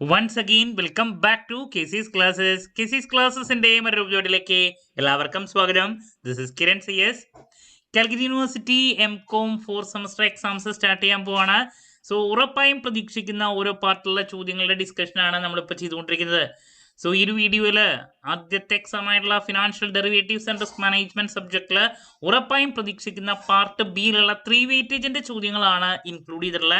Once again, welcome back to KC's Classes. KC's Classes-ന്റെ മറ്റൊരു എപ്പിസോഡിലേക്ക് എല്ലാവർക്കും സ്വാഗതം. This is Kiran CS. Calicut university M.Com 4 semester exams start ചെയ്യാൻ പോവാണ്. സോ ഉറപ്പായും പ്രതീക്ഷിക്കുന്ന ഓരോ പാർട്ടിലുള്ള ചോദ്യങ്ങളുടെ ഡിസ്കഷനാണ് നമ്മളിപ്പോൾ ചെയ്തുകൊണ്ടിരിക്കുന്നത്. സോ ഈ ഒരു വീഡിയോയിൽ ആദ്യത്തെ എക്സാം ആയിട്ടുള്ള financial derivatives and risk management സബ്ജക്റ്റിൽ ഉറപ്പായും പ്രതീക്ഷിക്കുന്ന പാർട്ട് ബിയിലുള്ള 3 വെയിറ്റേജിന്റെ ചോദ്യങ്ങളാണ് ഇൻക്ലൂഡ് ചെയ്തിട്ടുള്ള.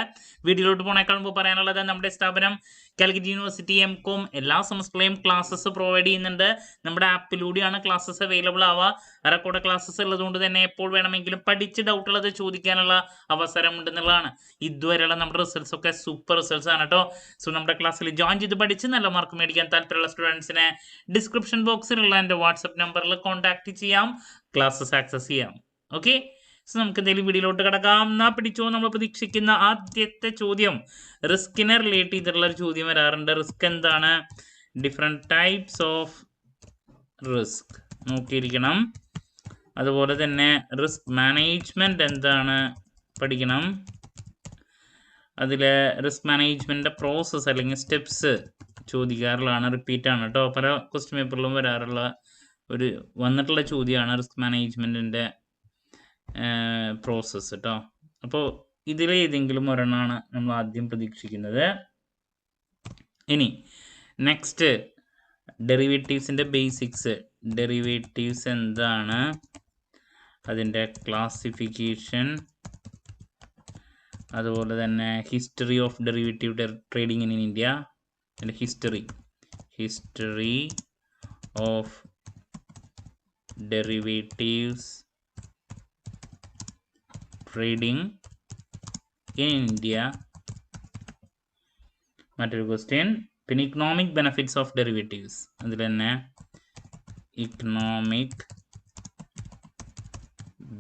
വീഡിയോയിലോട്ട് പോണേക്കാൾ മുമ്പ് പറയാനുള്ളത് നമ്മുടെ സ്ഥാപനം കാലിക്കറ്റ് യൂണിവേഴ്സിറ്റി M.Com എല്ലാ സെമസ്റ്ററിലെയും ക്ലാസ്സസ് പ്രൊവൈഡ് ചെയ്യുന്നുണ്ട്. നമ്മുടെ ആപ്പിലൂടെയാണ് ക്ലാസ്സസ് അവൈലബിൾ ആവുക. റെക്കോർഡ് ക്ലാസ്സസ് ഉള്ളതുകൊണ്ട് തന്നെ എപ്പോൾ വേണമെങ്കിലും പഠിച്ച് ഡൗട്ട് ഉള്ളത് ചോദിക്കാനുള്ള അവസരം ഉണ്ടെന്നുള്ളതാണ്. ഇതുവരെയുള്ള നമ്മുടെ റിസൾട്ട്സ് ഒക്കെ സൂപ്പർ റിസൾട്ട്സ് ആണ് കേട്ടോ. സോ നമ്മുടെ ക്ലാസ്സിൽ ജോയിൻ ചെയ്ത് പഠിച്ച് നല്ല മാർക്ക് മേടിക്കാൻ താല്പര്യമുള്ള സ്റ്റുഡൻസിനെ ഡിസ്ക്രിപ്ഷൻ ബോക്സിലുള്ള എൻ്റെ വാട്സപ്പ് നമ്പറിൽ കോൺടാക്ട് ചെയ്യാം, ക്ലാസ്സസ് ആക്സസ് ചെയ്യാം. ഓക്കെ, സോ നമുക്ക് എന്തെങ്കിലും വീഡിയോയിലോട്ട് കിടക്കാം. എന്നാ പിടിച്ചോ. നമ്മൾ പ്രതീക്ഷിക്കുന്ന ആദ്യത്തെ ചോദ്യം റിസ്കിനെ റിലേറ്റ് ചെയ്തിട്ടുള്ള ഒരു ചോദ്യം വരാറുണ്ട്. റിസ്ക് എന്താണ്? ഡിഫറെൻറ്റ് ടൈപ്സ് ഓഫ് റിസ്ക് നോക്കിയിരിക്കണം. അതുപോലെ തന്നെ റിസ്ക് മാനേജ്മെന്റ് എന്താണ് പഠിക്കണം. അതിൽ റിസ്ക് മാനേജ്മെന്റിന്റെ പ്രോസസ്സ് അല്ലെങ്കിൽ സ്റ്റെപ്സ് ചോദിക്കാറുള്ളതാണ്. റിപ്പീറ്റ് ആണ് കേട്ടോ. പല ക്വസ്റ്റ്യൻ പേപ്പറിലും വന്നിട്ടുള്ള ചോദ്യമാണ് റിസ്ക് മാനേജ്മെന്റിന്റെ പ്രോസസ്സ് കേട്ടോ. അപ്പോൾ ഇതിലേതെങ്കിലും ഒരെണ്ണമാണ് നമ്മൾ ആദ്യം പ്രതീക്ഷിക്കുന്നത്. ഇനി നെക്സ്റ്റ് ഡെറിവേറ്റീവ്സിന്റെ ബേസിക്സ്. ഡെറിവേറ്റീവ്സ് എന്താണ്, അതിൻ്റെ ക്ലാസിഫിക്കേഷൻ, അതുപോലെ തന്നെ history of derivative trading in India, അതിൻ്റെ history of derivatives trading in India. മറ്റൊരു ക്വസ്റ്റ്യൻ. പിന്നെ ഇക്കണോമിക് ബെനഫിറ്റ്സ് ഓഫ് ഡെറിവേറ്റീവ്സ്, അതിൽ തന്നെ ഇക്കണോമിക്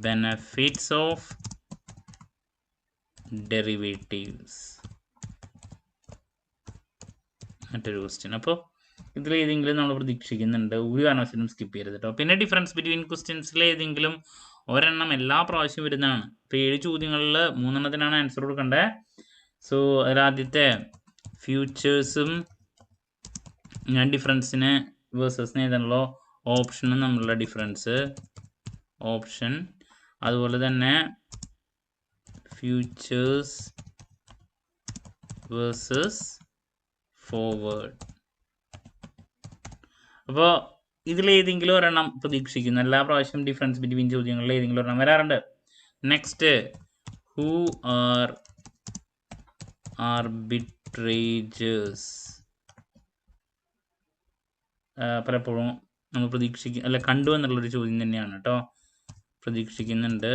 ബെനഫിറ്റ്സ് ഓഫ് ഡെറിവേറ്റീവ്സ്, മറ്റൊരു ക്വസ്റ്റ്യൻ. അപ്പോൾ ഇതിൽ ഏതെങ്കിലും നമ്മൾ പ്രതീക്ഷിക്കുന്നുണ്ട്, ഒരു കാരണവശാലും സ്കിപ്പ് ചെയ്യരുത് കേട്ടോ. പിന്നെ ഡിഫറൻസ് ബിറ്റ്വീൻ ക്വസ്റ്റ്യൻസിൽ ഏതെങ്കിലും ഒരെണ്ണം എല്ലാ പ്രാവശ്യം വരുന്നതാണ്. ഇപ്പോൾ 7 ചോദ്യങ്ങളിൽ 3 എണ്ണത്തിനാണ് ആൻസർ കൊടുക്കേണ്ടത്. സോ അതിലാദ്യത്തെ ഫ്യൂച്ചേഴ്സും ഞാൻ ഡിഫറൻസിന് വേഴ്സസിന് ഏതാണല്ലോ ഓപ്ഷനും തമ്മിലുള്ള ഡിഫറൻസ്, ഓപ്ഷൻ. അതുപോലെ തന്നെ ഫ്യൂച്ചേഴ്സ് വേഴ്സസ് ഫോർവേഡ്. അപ്പോൾ ഇതിലേതെങ്കിലും ഒരെണ്ണം പ്രതീക്ഷിക്കുന്നു. എല്ലാ പ്രാവശ്യം ഡിഫറൻസ് ബിറ്റ്വീൻ ചോദ്യങ്ങളിൽ ഏതെങ്കിലും ഒരെണ്ണം വരാറുണ്ട്. Next, who are arbitrageurs. പലപ്പോഴും നമ്മൾ കണ്ടു എന്നുള്ളൊരു ചോദ്യം തന്നെയാണ് കേട്ടോ. പ്രതീക്ഷിക്കുന്നുണ്ട്.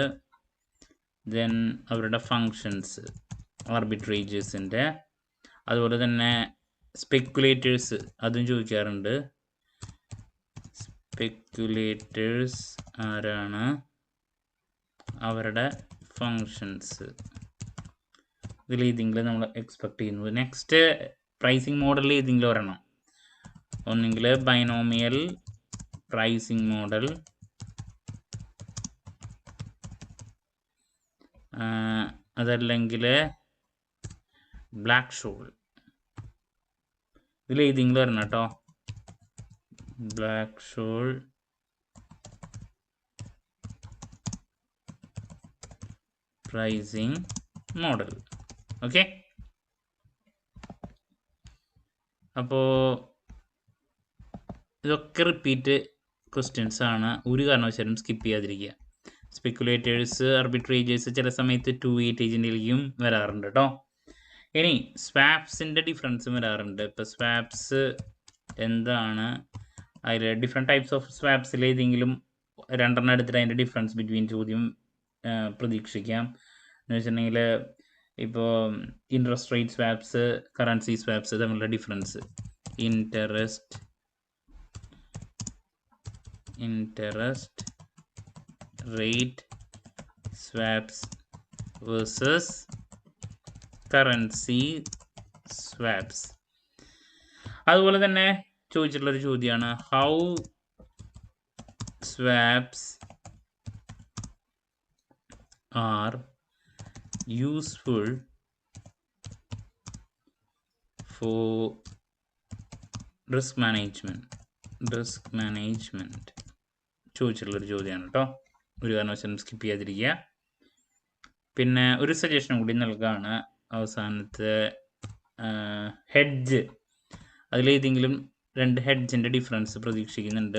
ദെൻ അവരുടെ ഫങ്ഷൻസ് ആർബിട്രേജേഴ്സിൻ്റെ. അതുപോലെ തന്നെ സ്പെക്കുലേറ്റേഴ്സ്, അതും ചോദിക്കാറുണ്ട്. സ്പെക്കുലേറ്റേഴ്സ് ആരാണ്, അവരുടെ ഫങ്ഷൻസ്. ഇതിലേതെങ്കിലും നമ്മൾ എക്സ്പെക്ട് ചെയ്യുന്നത്. നെക്സ്റ്റ്, പ്രൈസിങ് മോഡലിൽ ഏതെങ്കിലും ഒരെണ്ണം. ഒന്നെങ്കിൽ ബൈനോമിയൽ പ്രൈസിങ് മോഡൽ, അതല്ലെങ്കിൽ ബ്ലാക്ക് ഷോൾ. ഇതിലേതെങ്കിലും ഒരെണ്ണം കേട്ടോ. Black shawl, pricing model. Okay, അപ്പോൾ ഇതൊക്കെ റിപ്പീറ്റ് ക്വസ്റ്റ്യൻസ് ആണ്. ഒരു കാരണവശാലും സ്കിപ്പ് ചെയ്യാതിരിക്കുക. സ്പെക്കുലേറ്റേഴ്സ്, ആർബിട്രേജേഴ്സ് ചില സമയത്ത് 2 വെയിറ്റേജിൻ്റെയും വരാറുണ്ട് കേട്ടോ. ഇനി സ്വാപ്സിൻ്റെ ഡിഫറൻസും വരാറുണ്ട്. ഇപ്പോൾ സ്വാപ്സ് എന്താണ്, അതിൽ ഡിഫറെൻറ്റ് ടൈപ്സ് ഓഫ് സ്വാപ്സിൽ ഏതെങ്കിലും 2 എണ്ണം എടുത്തിട്ട് അതിൻ്റെ ഡിഫറൻസ് ബിറ്റ്വീൻ ചോദ്യം പ്രതീക്ഷിക്കാം. എന്ന് വെച്ചിട്ടുണ്ടെങ്കിൽ ഇപ്പോൾ interest rate swaps, currency swaps തമ്മിലുള്ള difference. Interest rate swaps versus currency swaps. അതുപോലെ തന്നെ ചോദിച്ചിട്ടുള്ളൊരു ചോദ്യമാണ് how swaps are useful for risk management ചോദിച്ചിട്ടുള്ളൊരു ചോദ്യമാണ് കേട്ടോ. ഒരു കാരണവശാലും സ്കിപ്പ് ചെയ്യാതിരിക്കുക. പിന്നെ ഒരു സജഷൻ കൂടി നൽകുകയാണ്. അവസാനത്തെ ഹെഡ്ജ്, അതിലേതെങ്കിലും 2 ഹെഡ്ജിൻ്റെ ഡിഫറൻസ് പ്രതീക്ഷിക്കുന്നുണ്ട്.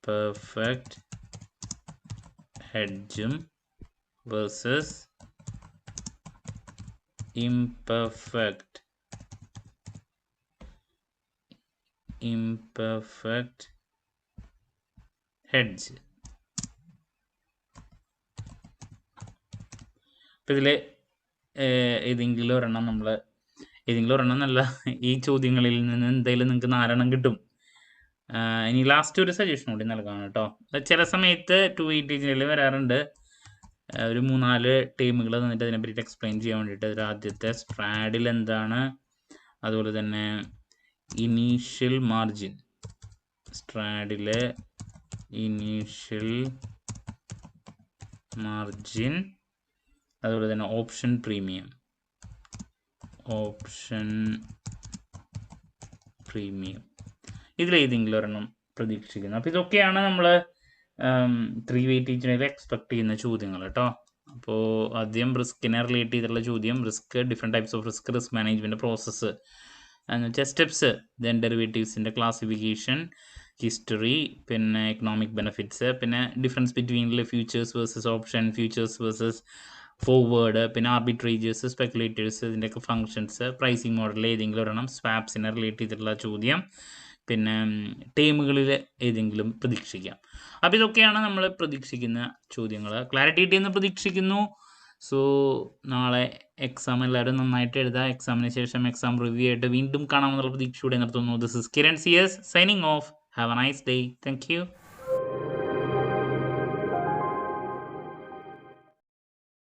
പെർഫെക്റ്റ് ഹെഡ്ജും വേഴ്സസ് imperfect hedge. അപ്പം ഇതിൽ ഏതെങ്കിലും ഒരെണ്ണം എന്നല്ല, ഈ ചോദ്യങ്ങളിൽ നിന്ന് എന്തായാലും നിങ്ങൾക്ക് 4 എണ്ണം കിട്ടും. ഇനി ലാസ്റ്റ് ഒരു സജഷൻ കൂടി നൽകാം കേട്ടോ. ചില സമയത്ത് 280 വരാറുണ്ട്. ഒരു 3-4 ടീമുകൾ തന്നിട്ട് അതിനെ പറ്റി എക്സ്പ്ലെയിൻ ചെയ്യാൻ വേണ്ടിയിട്ട്. അതിൽ ആദ്യത്തെ സ്ട്രാഡിൽ എന്താണ്, അതുപോലെ തന്നെ ഇനീഷ്യൽ മാർജിൻ, സ്ട്രാഡിലെ ഇനീഷ്യൽ മാർജിൻ, അതുപോലെ തന്നെ ഓപ്ഷൻ പ്രീമിയം ഇതിലേതെങ്കിലും ഒരെണ്ണം പ്രതീക്ഷിക്കുന്നു. അപ്പോൾ ഇതൊക്കെയാണ് നമ്മൾ 3 വെയിറ്റേജിനെ എക്സ്പെക്ട് ചെയ്യുന്ന ചോദ്യങ്ങൾ കേട്ടോ. അപ്പോൾ ആദ്യം റിസ്കിനെ റിലേറ്റ് ചെയ്തിട്ടുള്ള ചോദ്യം, different types of risk management process എന്ന് വെച്ചാൽ സ്റ്റെപ്സ്, ദെൻ ഡെറിവേറ്റീവ്സിൻ്റെ ക്ലാസിഫിക്കേഷൻ, ഹിസ്റ്ററി, പിന്നെ എക്കണോമിക് ബെനിഫിറ്റ്സ്, പിന്നെ difference between futures versus option, futures versus forward, പിന്നെ ആർബിട്രേജേഴ്സ്, സ്പെക്കുലേറ്റേഴ്സ്, ഇതിൻ്റെയൊക്കെ ഫങ്ഷൻസ്, പ്രൈസിങ് മോഡലിൽ ഏതെങ്കിലും ഒരെണ്ണം, സ്വാപ്സിനെ റിലേറ്റ് ചെയ്തിട്ടുള്ള ചോദ്യം, പിന്നെ ടീമുകളിൽ ഏതെങ്കിലും പ്രതീക്ഷിക്കാം. അപ്പോൾ ഇതൊക്കെയാണ് നമ്മൾ പ്രതീക്ഷിക്കുന്ന ചോദ്യങ്ങൾ. ക്ലാരിറ്റി കിട്ടിയെന്ന് പ്രതീക്ഷിക്കുന്നു. സോ നാളെ എക്സാം എല്ലാവരും നന്നായിട്ട് എഴുതുക. എക്സാമിന് ശേഷം എക്സാം റിവ്യൂ ആയിട്ട് വീണ്ടും കാണാമെന്നുള്ള പ്രതീക്ഷയോടെ നിർത്തുന്നു. This is Kiran CS signing off. Have a nice day. Thank U.